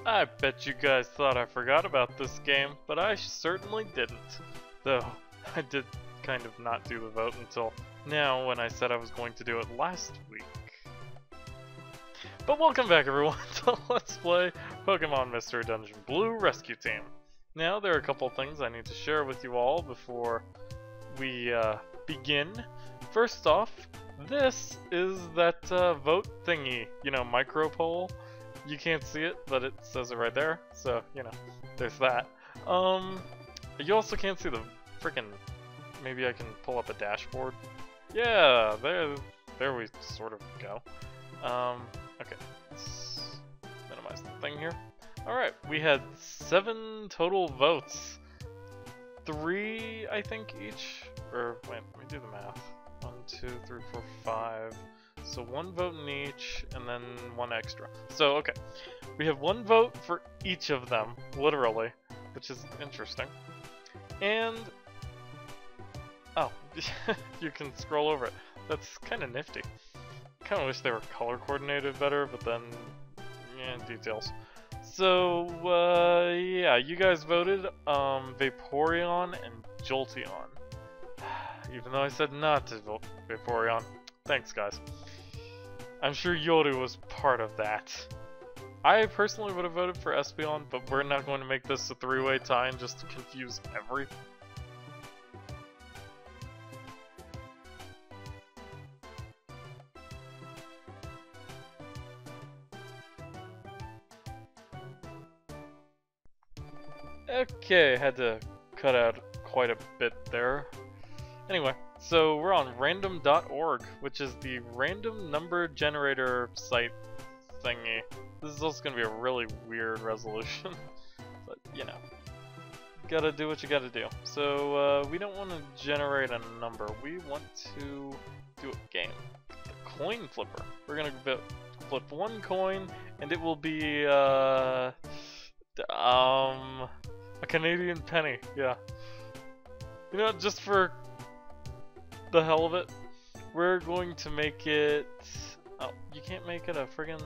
I bet you guys thought I forgot about this game, but I certainly didn't. Though, I did kind of not do the vote until now when I said I was going to do it last week. But welcome back everyone to Let's Play Pokemon Mystery Dungeon Blue Rescue Team. Now there are a couple things I need to share with you all before we begin. First off, this is that vote thingy, you know, micro poll. You can't see it, but it says it right there, so, you know, there's that. You also can't see the freaking... Maybe I can pull up a dashboard. Yeah, there we sort of go. Okay, let's minimize the thing here. Alright, we had 7 total votes. 3, I think, each. Or, wait, let me do the math. 1, 2, 3, 4, 5. So 1 vote in each, and then 1 extra. So, okay. We have 1 vote for each of them, literally, which is interesting. And... oh, you can scroll over it. That's kind of nifty. Kind of wish they were color coordinated better, but then, yeah, details. So, yeah, you guys voted Vaporeon and Jolteon. Even though I said not to vote Vaporeon. Thanks, guys. I'm sure Yoru was part of that. I personally would have voted for Espeon, but we're not going to make this a 3-way tie and just confuse everything. Okay, had to cut out quite a bit there. Anyway, so we're on random.org, which is the random number generator site thingy. This is also going to be a really weird resolution, but you know, gotta do what you gotta do. So we don't want to generate a number, we want to do a game. The coin flipper. We're going to flip 1 coin, and it will be a Canadian penny, yeah. You know, just for the hell of it, we're going to make it... oh, you can't make it a friggin...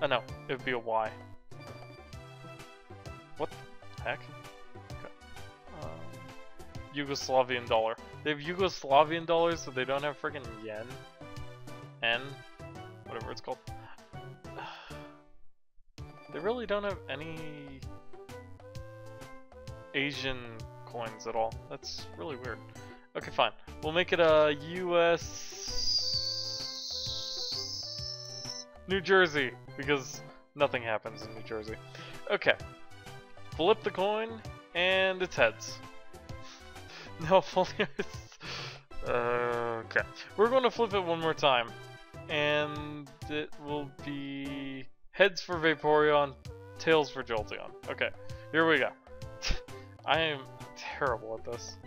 oh no, it would be a Y. What the heck? Okay. Yugoslavian dollar. They have Yugoslavian dollars, so they don't have friggin' yen. N? Whatever it's called. They really don't have any Asian coins at all. That's really weird. Okay, fine. We'll make it a US New Jersey, because nothing happens in New Jersey. Okay. Flip the coin, and it's heads. No, okay. We're going to flip it one more time, and it will be heads for Vaporeon, tails for Jolteon. Okay, here we go. I am terrible at this.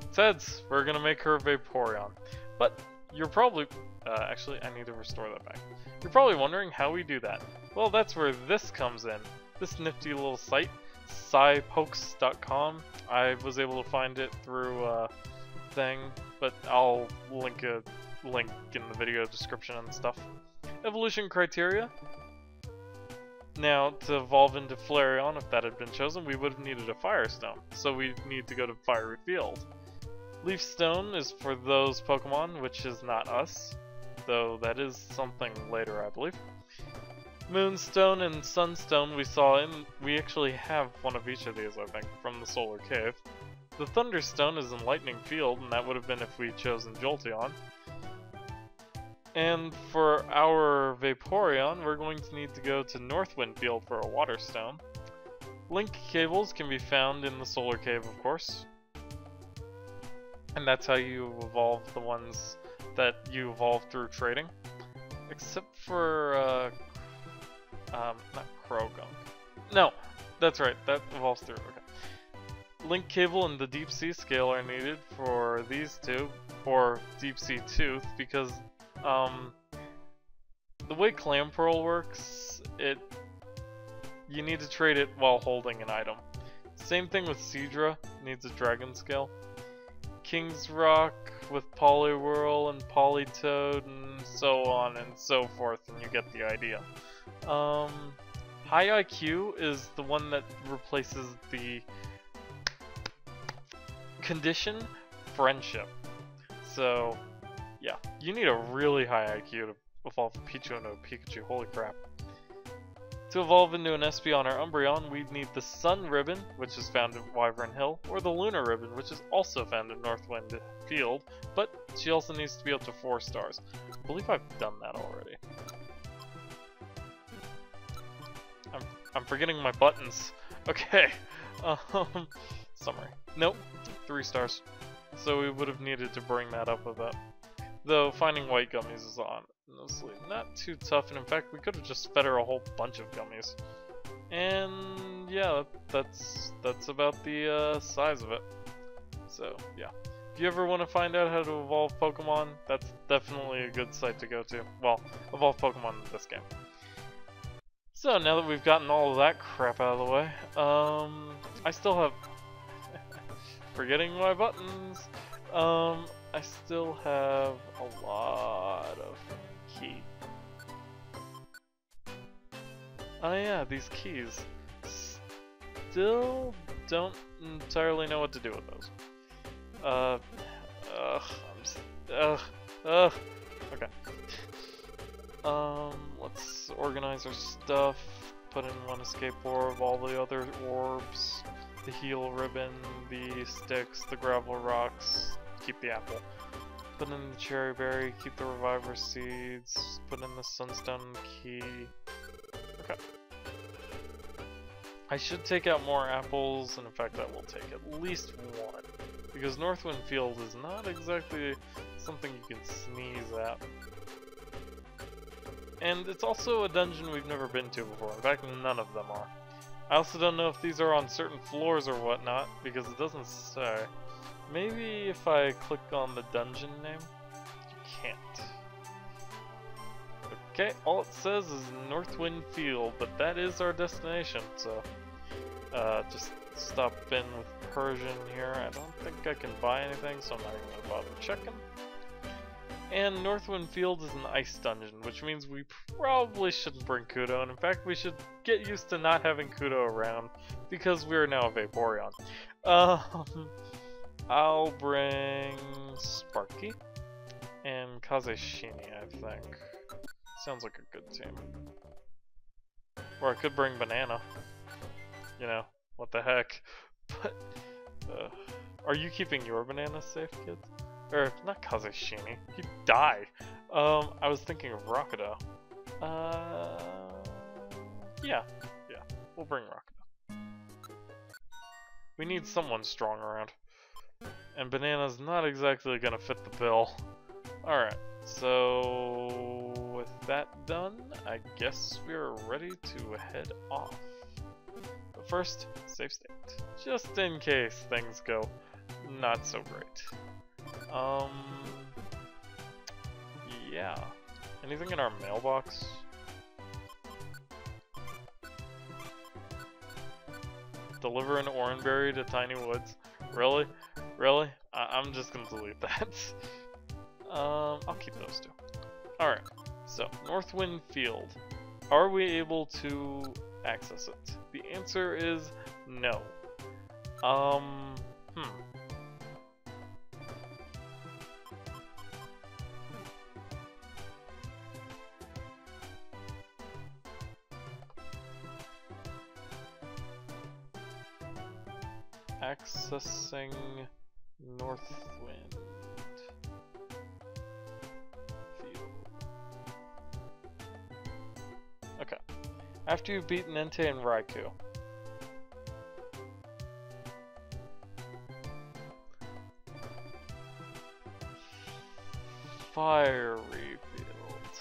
It's heads. We're gonna make her Vaporeon. But you're probably... actually, I need to restore that back. You're probably wondering how we do that. Well, that's where this comes in. This nifty little site, SciPokes.com. I was able to find it through a thing, but I'll link a link in the video description and stuff. Evolution criteria. Now, to evolve into Flareon, if that had been chosen, we would have needed a Firestone. So we need to go to Fiery Field. Leaf Stone is for those Pokemon, which is not us. Though that is something later, I believe. Moonstone and Sunstone we saw in... we actually have one of each of these, I think, from the Solar Cave. The Thunderstone is in Lightning Field, and that would have been if we'd chosen Jolteon. And for our Vaporeon, we're going to need to go to Northwind Field for a Water Stone. Link cables can be found in the Solar Cave, of course. And that's how you evolve the ones that you evolve through trading. Except for, not Krogunk. No, that's right, that evolves through, okay. Link cable and the Deep Sea Scale are needed for these two, or Deep Sea Tooth, because the way Clamperl works, you need to trade it while holding an item. Same thing with Seadra, needs a Dragon Scale. King's Rock, with Poliwhirl and Politoed and so on and so forth, and you get the idea. High IQ is the one that replaces the condition friendship. So, yeah, you need a really high IQ to evolve a Pichu into a Pikachu, holy crap. To evolve into an Espeon or Umbreon, we'd need the Sun Ribbon, which is found in Wyvern Hill, or the Lunar Ribbon, which is also found in Northwind Field, but she also needs to be up to 4 stars. I believe I've done that already. I'm forgetting my buttons. Okay. Summary. Nope. 3 stars. So we would have needed to bring that up a bit. Though finding white gummies is honestly not too tough, and in fact we could have just fed her a whole bunch of gummies. And yeah, that's about the size of it. So yeah, if you ever want to find out how to evolve Pokemon, that's definitely a good site to go to. Well, evolve Pokemon in this game. So now that we've gotten all of that crap out of the way, I still have forgetting my buttons. I still have a lot of key. Oh yeah, these keys. Still don't entirely know what to do with those. Okay. Let's organize our stuff. Put in 1 escape orb, all the other orbs, the heal ribbon, the sticks, the gravel rocks. Keep the apple. Put in the cherry berry, keep the reviver seeds, put in the sunstone key. Okay. I should take out more apples, and in fact I will take at least 1. Because Northwind Field is not exactly something you can sneeze at. And it's also a dungeon we've never been to before. In fact, none of them are. I also don't know if these are on certain floors or whatnot, because it doesn't say. Maybe if I click on the dungeon name, you can't. Okay, all it says is Northwind Field, but that is our destination, so just stop in with Persian here. I don't think I can buy anything, so I'm not even going to bother checking. And Northwind Field is an ice dungeon, which means we probably shouldn't bring Kudo, and in fact we should get used to not having Kudo around, because we are now a Vaporeon. I'll bring Sparky and Kazeshini, I think. Sounds like a good team. Or I could bring Banana. You know, what the heck. But, are you keeping your Banana safe, kids? Or, not Kazeshini. He'd die. I was thinking of Rakudo. Yeah, we'll bring Rakudo. We need someone strong around. And Banana's not exactly gonna fit the bill. Alright, so with that done, I guess we're ready to head off. But first, save state. Just in case things go not so great. Yeah. Anything in our mailbox? Deliver an Oranberry to Tiny Woods. Really? Really? I'm just gonna delete that. I'll keep those two. Alright, so Northwind Field. Are we able to access it? The answer is no. Accessing Northwind Field. Okay. After you've beaten Entei and Raikou. Fiery Field.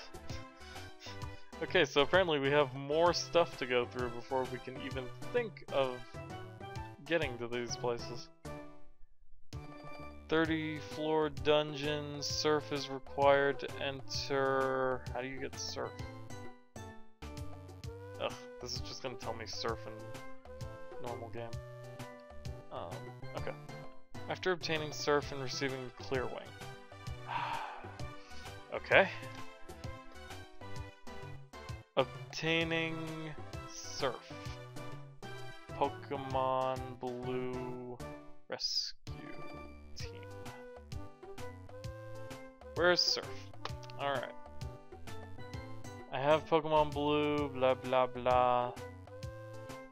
Okay, so apparently we have more stuff to go through before we can even think of getting to these places. 30 floor dungeons, surf is required to enter. How do you get surf? Ugh, this is just gonna tell me surf in normal game. Okay. After obtaining surf and receiving Clear Wing, Okay. Obtaining Surf. Pokemon Blue Rescue Team. Where's Surf? Alright. I have Pokemon Blue, blah blah blah.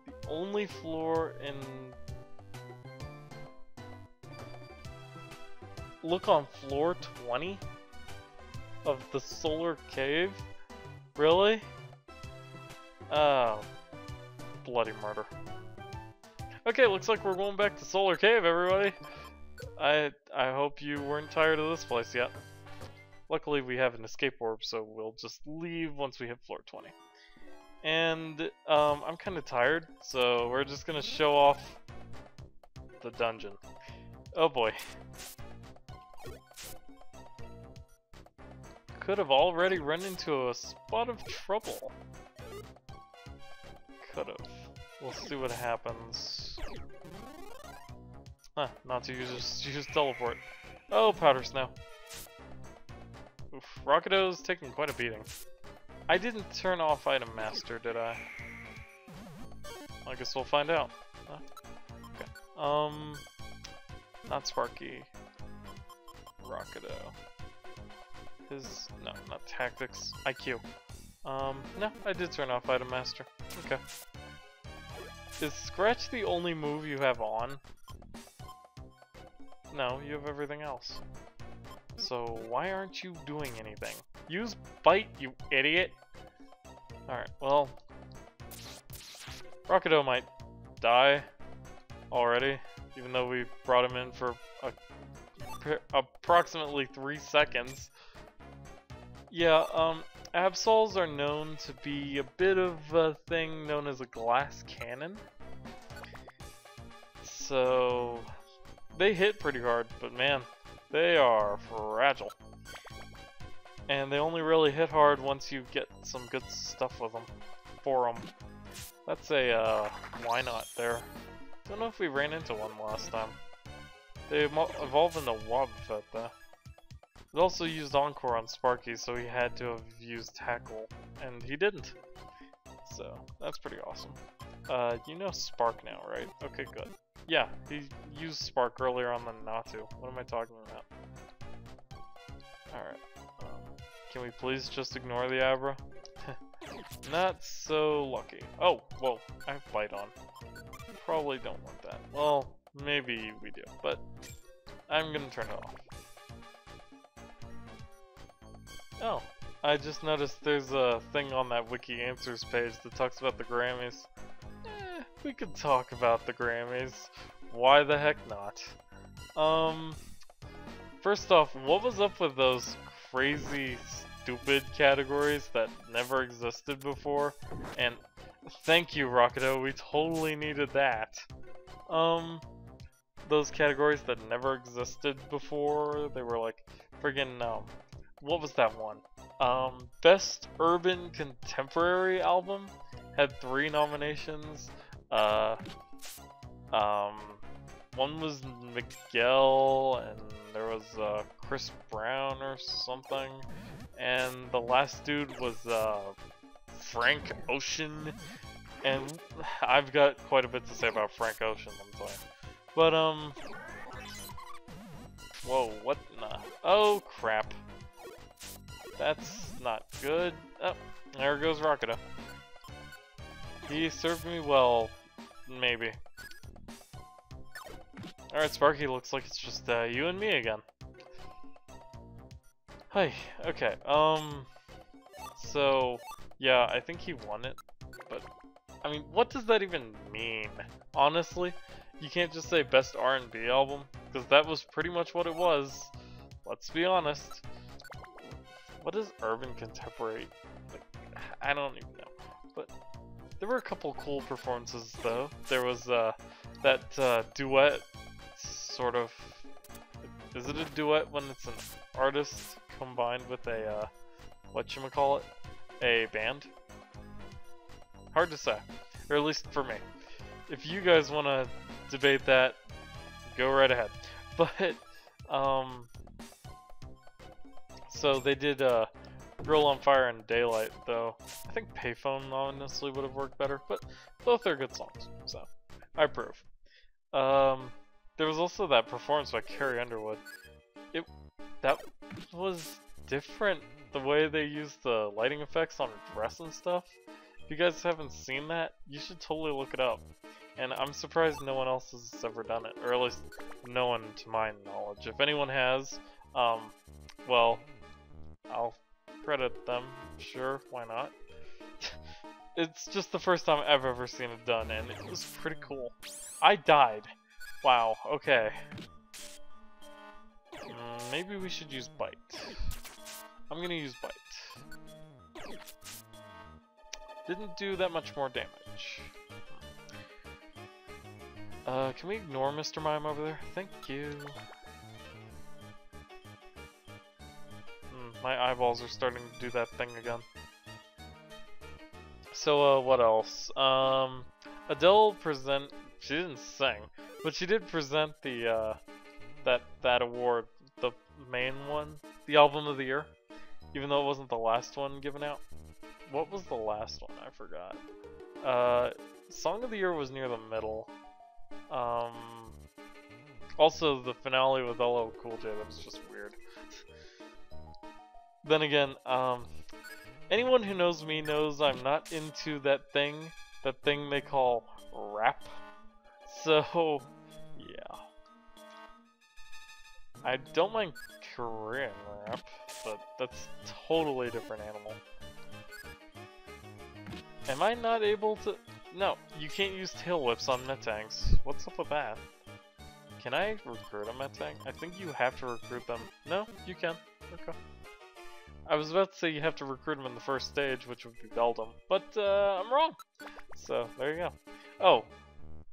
The only floor in... Look on floor 20 of the Solar Cave? Really? Oh. Bloody murder. Okay, looks like we're going back to Solar Cave, everybody. I hope you weren't tired of this place yet. Luckily we have an escape orb, so we'll just leave once we hit floor 20. And I'm kind of tired, so we're just gonna show off the dungeon. Oh boy. Could have already run into a spot of trouble. Could have. We'll see what happens. Huh, not to use teleport. Oh, powder snow. Oof, Rockado's taking quite a beating. I didn't turn off Item Master, did I? I guess we'll find out. Huh? Okay. Not Sparky. Rockado. No, not Tactics. IQ. No, I did turn off Item Master. Okay. Is Scratch the only move you have on? No, you have everything else. So why aren't you doing anything? Use Bite, you idiot! Alright, well... Rockado might die already, even though we brought him in for approximately 3 seconds. Yeah, Absols are known to be a bit of a thing known as a glass cannon. So, they hit pretty hard, but man, they are fragile. And they only really hit hard once you get some good stuff with them, for them. That's a, why not there. Don't know if we ran into one last time. They evolve into Wobbuffet though. It also used Encore on Sparky, so he had to have used Tackle, and he didn't. So, that's pretty awesome. You know Spark now, right? Okay, good. Yeah, he used Spark earlier on than not to. What am I talking about? Alright. Can we please just ignore the Abra? Not so lucky. Oh, whoa, I have Bite on. Probably don't want that. Well, maybe we do, but I'm gonna turn it off. Oh, I just noticed there's a thing on that Wiki Answers page that talks about the Grammys. We could talk about the Grammys. Why the heck not? First off, what was up with those crazy, stupid categories that never existed before? And thank you, Rockado, we totally needed that. Those categories that never existed before, they were like friggin' what was that one? Best Urban Contemporary Album had 3 nominations. One was Miguel, and there was Chris Brown or something, and the last dude was Frank Ocean, and I've got quite a bit to say about Frank Ocean, let me tell you. But whoa, what in the... Oh crap. That's not good. Oh, there goes Rockado. He served me well, maybe. Alright, Sparky, looks like it's just you and me again. Hi, okay, so, yeah, I think he won it, but, I mean, what does that even mean? Honestly, you can't just say best R&B album, because that was pretty much what it was. Let's be honest. What is urban contemporary? Like, I don't even know. But there were a couple cool performances though. There was that duet, sort of. Is it a duet when it's an artist combined with a whatchamacallit? A band? Hard to say, or at least for me. If you guys want to debate that, go right ahead. But So they did Girl on Fire and Daylight, though I think Payphone honestly would have worked better, but both are good songs, so I approve. There was also that performance by Carrie Underwood. That was different, the way they used the lighting effects on her dress and stuff. If you guys haven't seen that, you should totally look it up. And I'm surprised no one else has ever done it, or at least no one to my knowledge. If anyone has, well, I'll credit them, sure, why not? It's just the first time I've ever seen it done, and it was pretty cool. I died. Wow, okay. Maybe we should use Bite. I'm gonna use Bite. Didn't do that much more damage. Can we ignore Mr. Mime over there? Thank you. My eyeballs are starting to do that thing again. So, what else? Adele she didn't sing, but she did present the, that award, the main one, the Album of the Year, even though it wasn't the last one given out. What was the last one? I forgot. Song of the Year was near the middle. Also the finale with LL Cool J, that was just weird. Then again, anyone who knows me knows I'm not into that thing they call rap. So, yeah. I don't mind Korean rap, but that's totally different animal. Am I not able to? No, you can't use tail whips on Metangs. What's up with that? Can I recruit a Metang? I think you have to recruit them. No, you can. Okay. I was about to say you have to recruit them in the first stage, which would be Beldum, but I'm wrong. So there you go. Oh,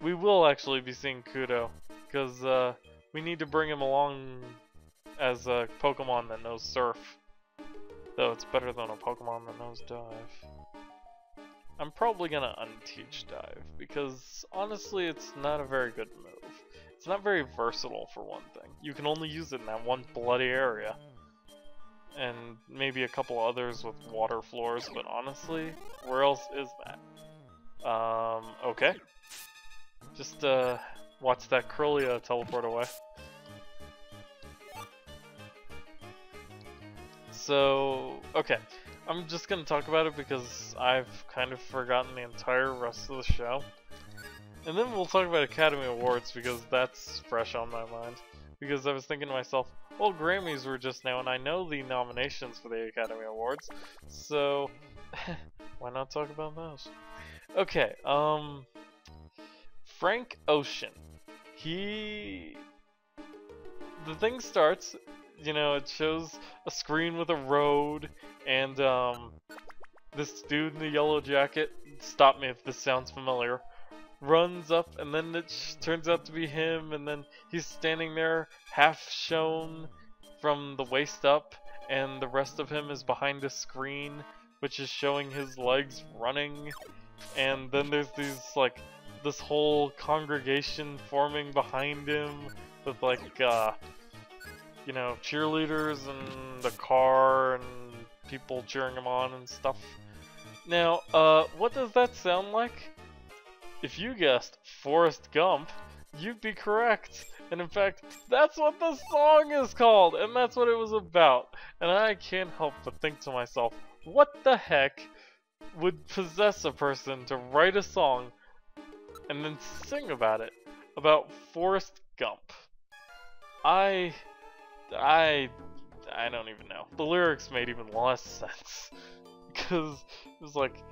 we will actually be seeing Kudo, because we need to bring him along as a Pokemon that knows Surf. Though it's better than a Pokemon that knows Dive. I'm probably gonna unteach Dive, because honestly it's not a very good move. It's not very versatile for one thing. You can only use it in that one bloody area. And maybe a couple others with water floors, but honestly, where else is that? Okay. Just watch that Curlia teleport away. So, okay. I'm just gonna talk about it because I've kind of forgotten the entire rest of the show. And then we'll talk about Academy Awards because that's fresh on my mind. Because I was thinking to myself, well, Grammys were just now, and I know the nominations for the Academy Awards, so why not talk about those? Okay, Frank Ocean. The thing starts, you know, it shows a screen with a road, and this dude in the yellow jacket, stop me if this sounds familiar, runs up, and then it turns out to be him, and then he's standing there half shown from the waist up, and the rest of him is behind a screen which is showing his legs running, and then there's these this whole congregation forming behind him with you know, cheerleaders and the car and people cheering him on and stuff. Now, what does that sound like? If you guessed Forrest Gump, you'd be correct. And in fact, that's what the song is called, and that's what it was about. And I can't help but think to myself, what the heck would possess a person to write a song and then sing about it, about Forrest Gump? I don't even know. The lyrics made even less sense, because it was like,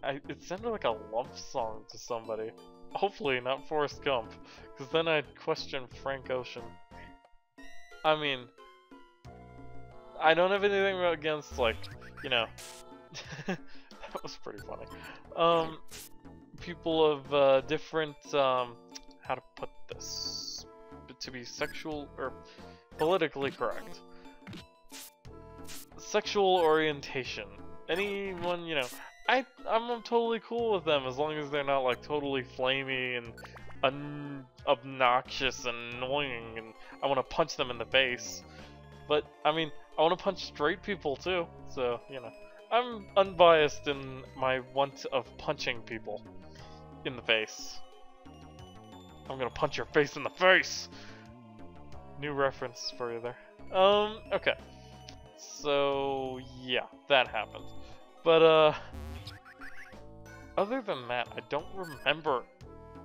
it sounded like a lump song to somebody. Hopefully not Forrest Gump, because then I'd question Frank Ocean. I mean, I don't have anything against, you know, that was pretty funny. People of different, how to put this, to be sexual, or politically correct. Sexual orientation. Anyone, you know, I'm totally cool with them as long as they're not totally flamey and obnoxious and annoying and I want to punch them in the face. But I mean, I want to punch straight people too, so, you know. I'm unbiased in my want of punching people in the face. I'm gonna punch your face in the face! New reference for you there. Okay. So, yeah, that happened. But, other than that, I don't remember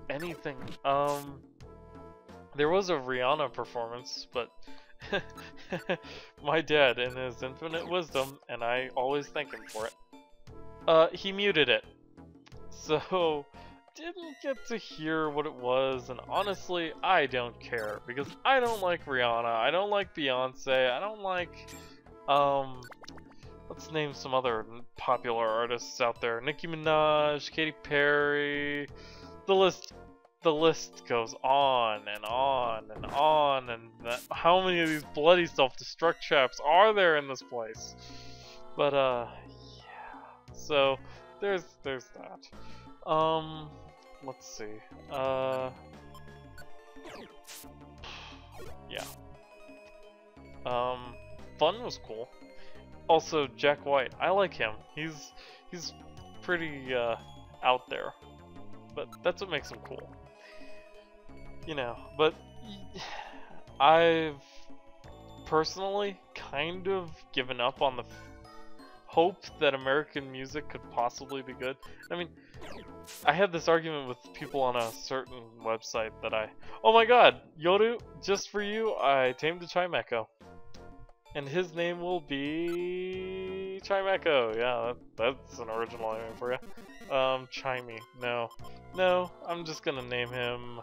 anything. There was a Ryuune performance, but my dad, in his infinite wisdom, and I always thank him for it, he muted it. So, didn't get to hear what it was, and honestly, I don't care, because I don't like Ryuune, I don't like Beyonce, I don't like, let's name some other popular artists out there. Nicki Minaj, Katy Perry, the list goes on and on and on, and how many of these bloody self-destruct traps are there in this place? But yeah. So there's that. Let's see. Yeah. Fun was cool. Also, Jack White, I like him. He's pretty out there, but that's what makes him cool. You know, but I've personally kind of given up on the hope that American music could possibly be good. I mean, I had this argument with people on a certain website that oh my god, Yoru, just for you, I tamed a Chimecho. And his name will be Chimecho. Yeah, that's an original name for you. Chimey. No, I'm just gonna name him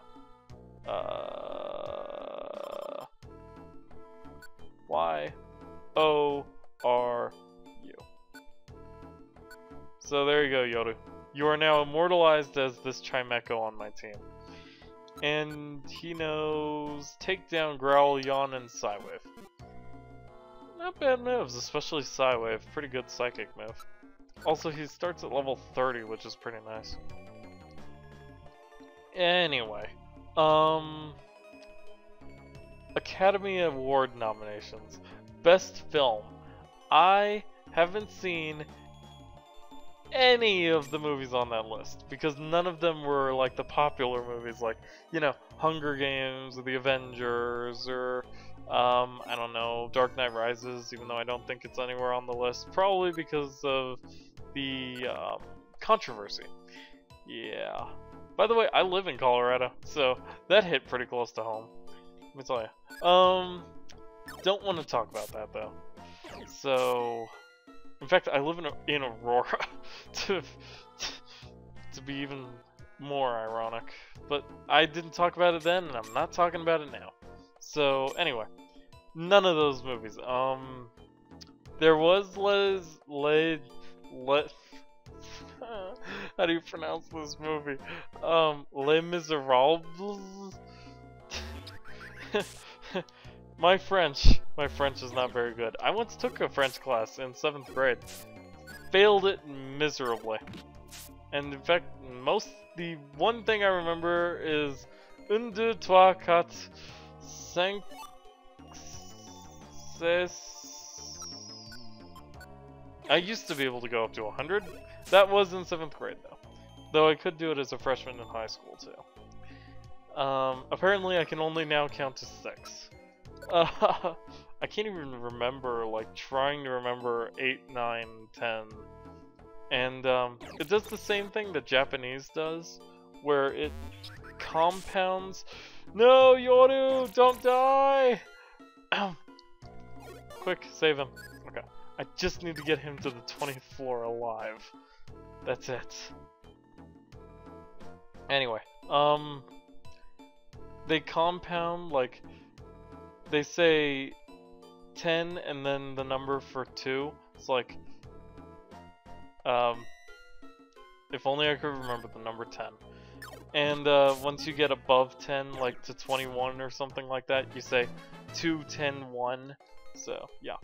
Y-O-R-U. So there you go, Yoru. You are now immortalized as this Chimecho on my team. And he knows Takedown, Growl, Yawn, and Psywave. Not bad moves, especially Psywave. Pretty good psychic move. Also, he starts at level 30, which is pretty nice. Anyway, Academy Award nominations. Best Film. I haven't seen any of the movies on that list, because none of them were like the popular movies, like, you know, Hunger Games or The Avengers or I don't know, Dark Knight Rises, even though I don't think it's anywhere on the list, probably because of the controversy. Yeah. By the way, I live in Colorado, so that hit pretty close to home. Let me tell you. Don't want to talk about that though. So, in fact, I live in Aurora, to be even more ironic. But I didn't talk about it then, and I'm not talking about it now. So anyway, none of those movies. There was how do you pronounce this movie? Les Miserables. My French is not very good. I once took a French class in 7th grade. Failed it miserably. And in fact, the one thing I remember is 1, 2, 3, 4, 5, 6. I used to be able to go up to 100. That was in 7th grade though. Though I could do it as a freshman in high school too. Apparently I can only now count to 6. I can't even remember, like, trying to remember 8, 9, 10. And, it does the same thing that Japanese does, where it compounds. No, Yoru, don't die! Quick, save him. Okay. I just need to get him to the 20th floor alive. That's it. Anyway, they compound, like, they say 10 and then the number for 2. It's like, if only I could remember the number 10. And once you get above 10, like to 21 or something like that, you say 2, 10, 1. So, yeah.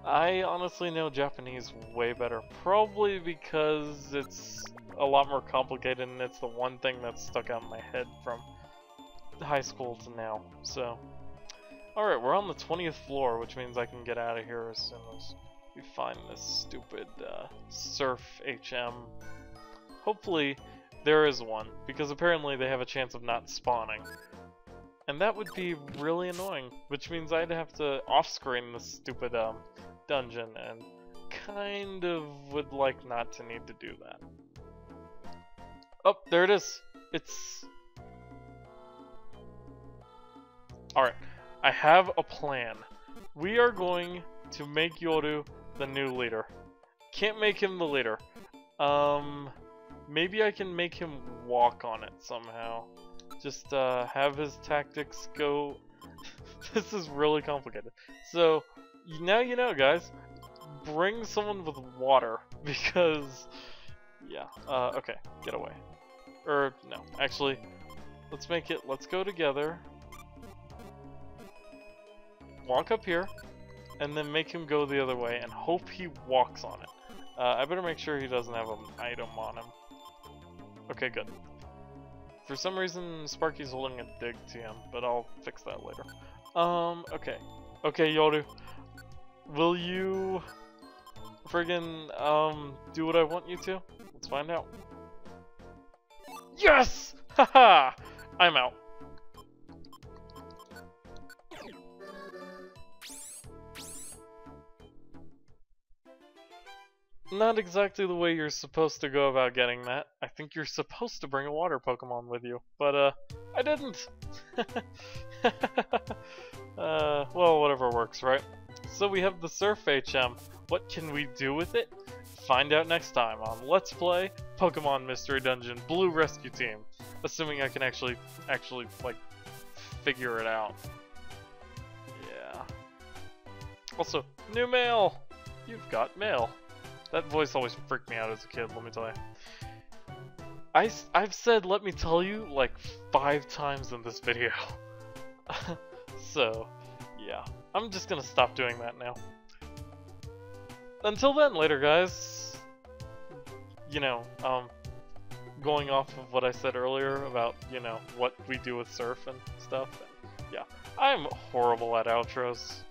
I honestly know Japanese way better, probably because it's a lot more complicated and it's the one thing that's stuck out in my head from high school to now. So, Alright, we're on the 20th floor, which means I can get out of here as soon as we find this stupid Surf HM. Hopefully there is one, because apparently they have a chance of not spawning. And that would be really annoying, which means I'd have to off-screen this stupid dungeon, and kind of would like not to need to do that. Oh, there it is. It's... Alright, I have a plan. We are going to make Yoru the new leader. Can't make him the leader. Maybe I can make him walk on it somehow. Just have his tactics go... This is really complicated. So, now you know, guys. Bring someone with water, because... Yeah, okay, get away. Or, no, actually, let's make it, let's go together. Walk up here, and then make him go the other way, and hope he walks on it. I better make sure he doesn't have an item on him. Okay, good. For some reason, Sparky's holding a dig TM, but I'll fix that later. Okay. Okay, Yoru. Will you... friggin', do what I want you to? Let's find out. Yes! Haha! I'm out. Not exactly the way you're supposed to go about getting that. I think you're supposed to bring a water Pokemon with you, but I didn't! Well, whatever works, right? So we have the Surf HM. What can we do with it? Find out next time on Let's Play Pokemon Mystery Dungeon Blue Rescue Team. Assuming I can actually, like, figure it out. Yeah. Also, new mail! You've got mail. That voice always freaked me out as a kid, let me tell you. I've said let me tell you like 5 times in this video. So, yeah. I'm just gonna stop doing that now. Until then, later guys. You know, going off of what I said earlier about, you know, what we do with Surf and stuff. And, yeah, I'm horrible at outros.